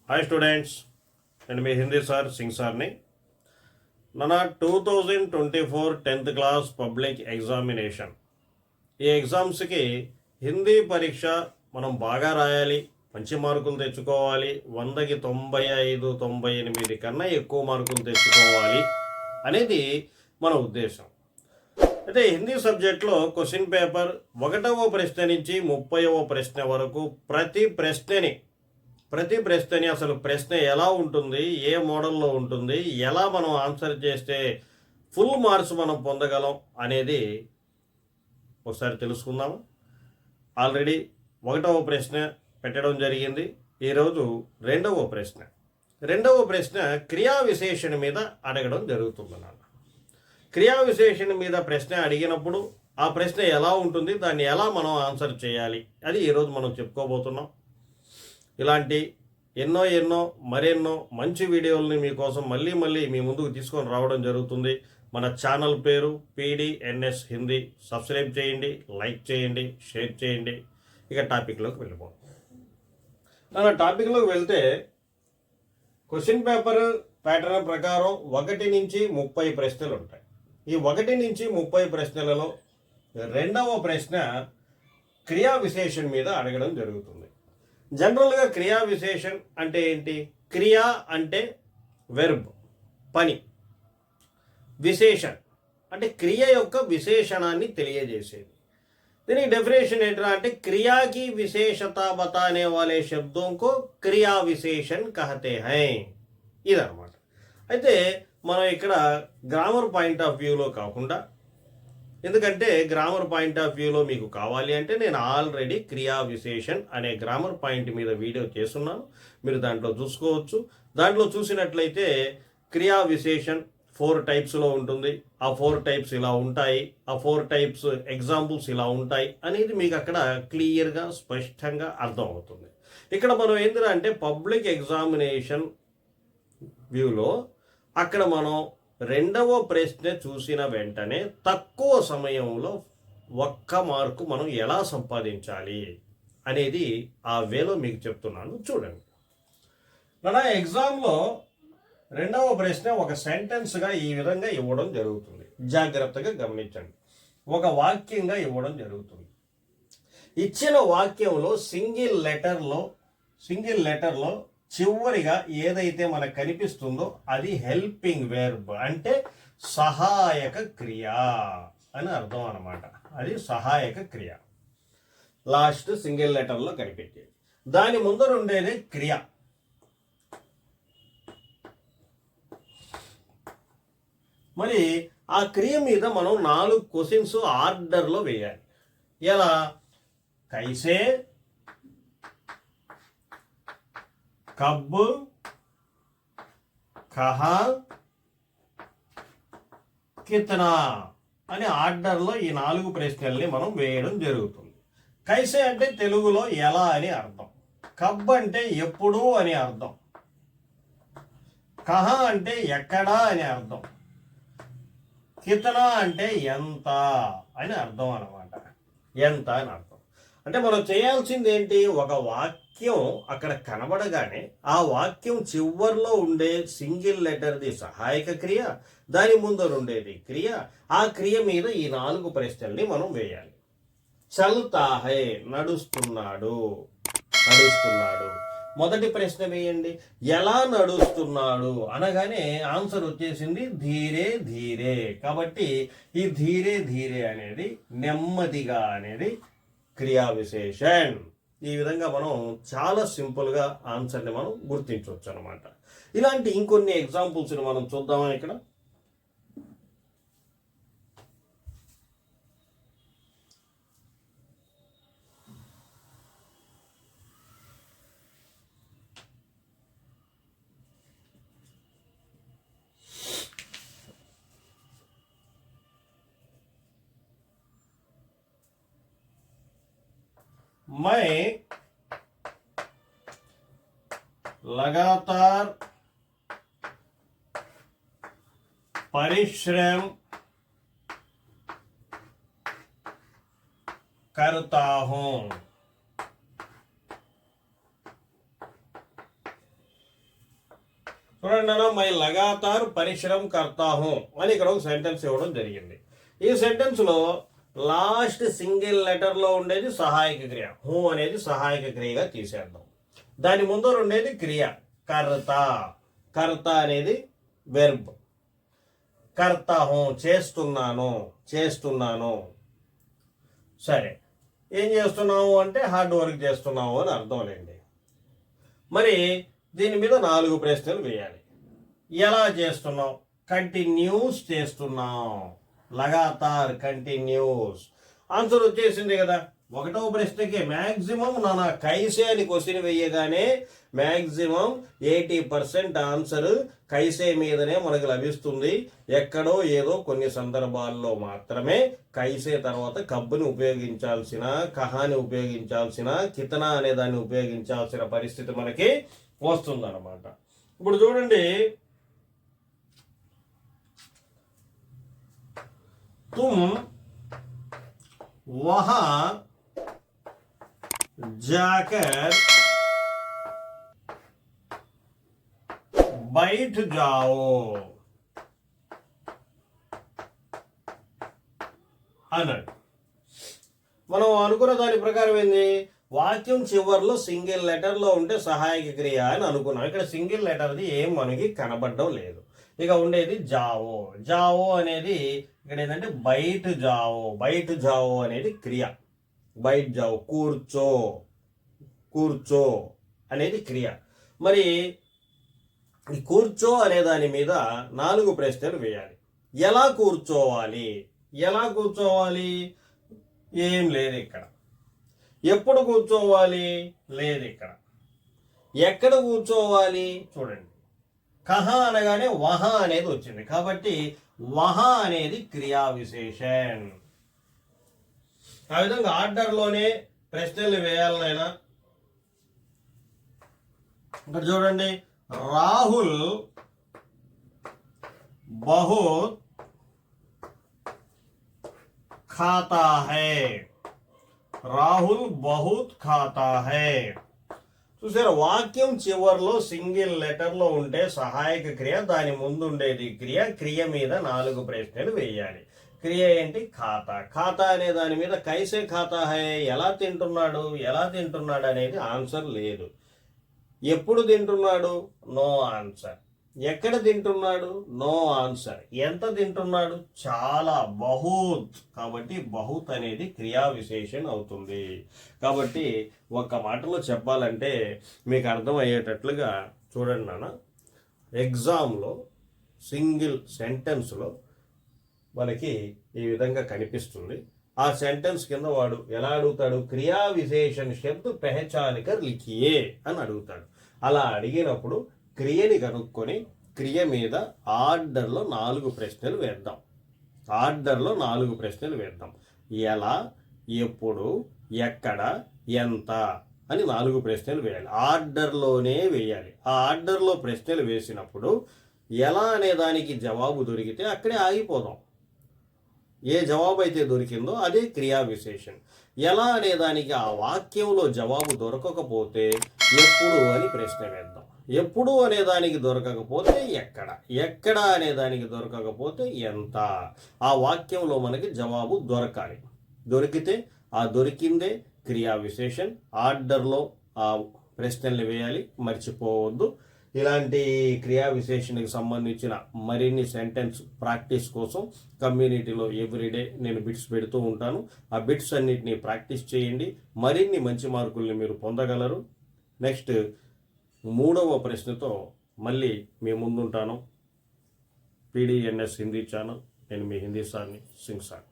Hi students, నేను మీ Hindi sir Singh సార్ని. మన 2024 10th క్లాస్ పబ్లిక్ ఎగ్జామినేషన్, ఈ ఎగ్జామ్స్కి హిందీ పరీక్ష మనం బాగా రాయాలి, మంచి మార్కులు తెచ్చుకోవాలి, 100కి 95 98 కన్నా ఎక్కువ మార్కులు తెచ్చుకోవాలి అనేది మన ఉద్దేశం. అయితే హిందీ సబ్జెక్ట్లో క్వశ్చన్ పేపర్ 1వ ప్రశ్న నుంచి 30వ ప్రశ్న వరకు ప్రతి ప్రశ్నని అసలు ప్రశ్న ఎలా ఉంటుంది, ఏ మోడల్లో ఉంటుంది, ఎలా మనం ఆన్సర్ చేస్తే ఫుల్ మార్క్స్ మనం పొందగలం అనేది ఒకసారి తెలుసుకుందాము. ఆల్రెడీ 1వ ప్రశ్న పెట్టడం జరిగింది. ఈరోజు 2వ ప్రశ్న క్రియా విశేషణ మీద అడగడం జరుగుతుంది. క్రియా విశేషణ మీద ప్రశ్న అడిగినప్పుడు ఆ ప్రశ్న ఎలా ఉంటుంది, దాన్ని ఎలా మనం ఆన్సర్ చేయాలి, అది ఈరోజు మనం చెప్పుకోబోతున్నాం. ఇలాంటి ఎన్నో మరెన్నో మంచి వీడియోలని మీకోసం మళ్ళీ మీ ముందుకు తీసుకొని రావడం జరుగుతుంది. మన ఛానల్ పేరు PDNS హిందీ. సబ్స్క్రైబ్ చేయండి, లైక్ చేయండి, షేర్ చేయండి. ఇక టాపిక్లోకి వెళ్ళిపోతాం. టాపిక్లోకి వెళ్తే క్వశ్చన్ పేపర్ ప్యాటర్న్ ప్రకారం 1 నుంచి 30 ప్రశ్నలు ఉంటాయి. ఈ 1 నుంచి 30 ప్రశ్నలలో 2వ ప్రశ్న క్రియా విశేషణ మీద అడగడం జరుగుతుంది. జనరల్గా క్రియా విశేషణ్ అంటే ఏంటి? క్రియా అంటే వెర్బ్, పని. విశేషణ్ అంటే క్రియ యొక్క విశేషణాన్ని తెలియజేసేది. దీనికి డెఫినేషన్ ఏంటంటే అంటే క్రియాకి విశేషత బతానే వాలే శబ్దోं को క్రియా విశేషణ్ కహతే హై. ఇదన్నమాట. అయితే మనం ఇక్కడ గ్రామర్ పాయింట్ ఆఫ్ వ్యూలో కాకుండా, ఎందుకంటే గ్రామర్ పాయింట్ ఆఫ్ వ్యూలో మీకు కావాలి అంటే నేను ఆల్రెడీ క్రియా విశేషణ్ అనే గ్రామర్ పాయింట్ మీద వీడియో చేస్తున్నాను, మీరు దాంట్లో చూసుకోవచ్చు. దాంట్లో చూసినట్లయితే క్రియా విశేషణ్ 4 టైప్స్లో ఉంటుంది. ఆ 4 టైప్స్ ఇలా ఉంటాయి, ఆ 4 టైప్స్ ఎగ్జాంపుల్స్ ఇలా ఉంటాయి అనేది మీకు అక్కడ క్లియర్గా స్పష్టంగా అర్థమవుతుంది. ఇక్కడ మనం ఏంటంటే పబ్లిక్ ఎగ్జామినేషన్ వ్యూలో అక్కడ మనం 2వ ప్రశ్న చూసిన వెంటనే తక్కువ సమయంలో 1 మార్కు మనం ఎలా సంపాదించాలి అనేది ఆ వేలో మీకు చెప్తున్నాను, చూడండి. మన ఎగ్జామ్లో 2వ ప్రశ్న ఒక సెంటెన్స్గా ఈ విధంగా ఇవ్వడం జరుగుతుంది. జాగ్రత్తగా గమనించండి. ఒక వాక్యంగా ఇవ్వడం జరుగుతుంది. ఇచ్చిన వాక్యంలో సింగిల్ లెటర్లో చివరిగా ఏదైతే మనకు కనిపిస్తుందో అది హెల్పింగ్ వెర్బ్, అంటే సహాయక క్రియ అని అర్థం అన్నమాట. అది సహాయక క్రియ. లాస్ట్ సింగిల్ లెటర్లో కనిపెట్టేది. దాని ముందర ఉండేది క్రియ. మరి ఆ క్రియ మీద మనం 4 క్వశ్చన్స్ ఆర్డర్లో వేయాలి. ఎలా? కైసే, కబ్, కహా, కితనా అనే ఆర్డర్లో ఈ 4 ప్రశ్నల్ని మనం వేయడం జరుగుతుంది. కైసే అంటే తెలుగులో ఎలా అని అర్థం. కబ్ అంటే ఎప్పుడు అని అర్థం. కహా అంటే ఎక్కడా అని అర్థం. కితనా అంటే ఎంత అని అర్థం అన్నమాట. ఎంత అని అర్థం. అంటే మనం చేయాల్సింది ఏంటి? ఒక వాక్యం అక్కడ కనబడగానే ఆ వాక్యం చివర్లో ఉండే సింగిల్ లెటర్ది సహాయక క్రియ, దాని ముందర ఉండేది క్రియ. ఆ క్రియ మీద ఈ 4 ప్రశ్నల్ని మనం వేయాలి. చల్తా హై, నడుస్తున్నాడు. మొదటి ప్రశ్న వేయండి. ఎలా నడుస్తున్నాడు అనగానే ఆన్సర్ వచ్చేసింది ధీరే. కాబట్టి ఈ ధీరే అనేది నెమ్మదిగా అనేది క్రియా విశేషణ్. ఈ విధంగా మనం చాలా సింపుల్గా ఆన్సర్ని మనం గుర్తించవచ్చు అనమాట. ఇలాంటి ఇంకొన్ని ఎగ్జాంపుల్స్ని మనం చూద్దామా ఇక్కడ. मैं लगातार परिश्रम करता हूं. చూడండి అన్న, మై లగాతార్ పరిశ్రమ కర్తా హూ అని ఇక్కడ ఒక సెంటెన్స్ ఇవ్వడం జరిగింది. ఈ సెంటెన్స్లో లాస్ట్ సింగిల్ లెటర్లో ఉండేది సహాయక క్రియ, హూ అనేది సహాయక క్రియగా తీసేద్దాం. దాని ముందర ఉండేది క్రియ కర్త, కర్త అనేది వెర్బ్. కర్తా హూ చేస్తున్నాను, చేస్తున్నాను. సరే, ఏం చేస్తున్నావు అంటే హార్డ్ వర్క్ చేస్తున్నావు అని అర్థం లేండి. మరి దీని మీద 4 ప్రశ్నలు వేయాలి. ఎలా చేస్తున్నావు? కంటిన్యూస్ చేస్తున్నావు, లగాతార్ కంటిన్యూస్. ఆన్సర్ వచ్చేసింది కదా. 1వ ప్రశ్నకి మ్యాక్సిమం నా కైసే అని క్వశ్చన్ వేయగానే మ్యాక్సిమం 80% ఆన్సర్ కైసే మీదనే మనకు లభిస్తుంది. ఎక్కడో ఏదో కొన్ని సందర్భాల్లో మాత్రమే కైసే తర్వాత కబ్బుని ఉపయోగించాల్సిన, కహాని ఉపయోగించాల్సిన, కితనా అనే దాన్ని ఉపయోగించాల్సిన పరిస్థితి మనకి వస్తుందన్నమాట. ఇప్పుడు చూడండి, तुम वहां जाकर बैठ जाओ అన్నాడు. మనం అనుకున్న దాని ప్రకారం ఏంది, వాక్యం చివరిలో సింగిల్ లెటర్లో ఉంటే సహాయక క్రియ అని అనుకున్నాం. ఇక్కడ సింగిల్ లెటర్ది ఏం మనకి కనబడడం లేదు. ఇక ఉండేది జావో. జావో అనేది ఇక్కడ ఏంటంటే బయట జావో. బయట జావో అనేది క్రియ. బయట జావో, కూర్చో, కూర్చో అనేది క్రియ. మరి ఈ కూర్చో అనే దాని మీద 4 ప్రశ్నలు వేయాలి. ఎలా కూర్చోవాలి? ఎలా కూర్చోవాలి? ఏం లేదు ఇక్కడ. ఎప్పుడు కూర్చోవాలి? లేదు ఇక్కడ. ఎక్కడ కూర్చోవాలి? చూడండి, కహ అనగానే వహ అనేది వచ్చింది కాబట్టి వహ అనేది క్రియా విశేషణ్. ఆ విధంగా ఆర్డర్లోనే ప్రశ్నలు వేయాలనైనా. ఇక్కడ చూడండి, రాహుల్ బహుత్ खाता है. రాహుల్ బహుత్ ఖాతా హై. చూసారా, వాక్యం చివరిలో సింగిల్ లెటర్లో ఉంటే సహాయక క్రియ, దాని ముందు ఉండేది క్రియ. క్రియ మీద 4 ప్రశ్నలు వేయాలి. క్రియ ఏంటి? ఖాతా. ఖాతా అనే దాని మీద కైసే ఖాతా హై, ఎలా తింటున్నాడు, ఎలా తింటున్నాడు అనేది ఆన్సర్ లేదు. ఎప్పుడు తింటున్నాడు? No answer. ఎక్కడ తింటున్నాడు? No answer. ఎంత తింటున్నాడు? చాలా, బహుత్. కాబట్టి బహుత్ అనేది క్రియా విశేషణ్ అవుతుంది. కాబట్టి ఒక మాటలో చెప్పాలంటే మీకు అర్థమయ్యేటట్లుగా చూడండి నాన్న, ఎగ్జామ్లో సింగిల్ సెంటెన్స్లో మనకి ఈ విధంగా కనిపిస్తుంది. ఆ సెంటెన్స్ కింద వాడు ఎలా అడుగుతాడు? క్రియా విశేషణ్ శబ్ద పెహచాన్ కర్ లిఖియే అని అడుగుతాడు. అలా అడిగినప్పుడు క్రియని కనుక్కొని క్రియ మీద ఆర్డర్లో 4 ప్రశ్నలు వేద్దాం. ఆర్డర్లో 4 ప్రశ్నలు వేద్దాం. ఎలా, ఎప్పుడు, ఎక్కడ, ఎంత అని 4 ప్రశ్నలు వేయాలి. ఆర్డర్లోనే వేయాలి. ఆ ఆర్డర్లో ప్రశ్నలు వేసినప్పుడు ఎలా అనే దానికి జవాబు దొరికితే అక్కడే ఆగిపోదాం. ఏ జవాబు అయితే దొరికిందో అదే క్రియా విశేషణ్. ఎలా అనే దానికి ఆ వాక్యంలో జవాబు దొరకకపోతే ఎప్పుడు అని ప్రశ్న వేద్దాం. ఎప్పుడు అనే దానికి దొరకకపోతే ఎక్కడ, ఎక్కడ అనే దానికి దొరకకపోతే ఎంత. ఆ వాక్యంలో మనకి జవాబు దొరకాలి. దొరికితే ఆ దొరికిందే క్రియా విశేషణ్. ఆర్డర్లో ఆ ప్రశ్నలు వేయాలి, మర్చిపోవద్దు. ఇలాంటి క్రియా విశేషణకి సంబంధించిన మరిన్ని సెంటెన్స్ ప్రాక్టీస్ కోసం కమ్యూనిటీలో ఎవ్రీడే నేను బిట్స్ పెడుతూ ఉంటాను. ఆ బిట్స్ అన్నిటినీ ప్రాక్టీస్ చేయండి. మరిన్ని మంచి మార్కుల్ని మీరు పొందగలరు. నెక్స్ట్ 3వ ప్రశ్నతో మళ్ళీ మీ ముందుంటాను. PDNS Hindi channel. నేను మీ హిందీ సార్ని, సింగ్ సార్.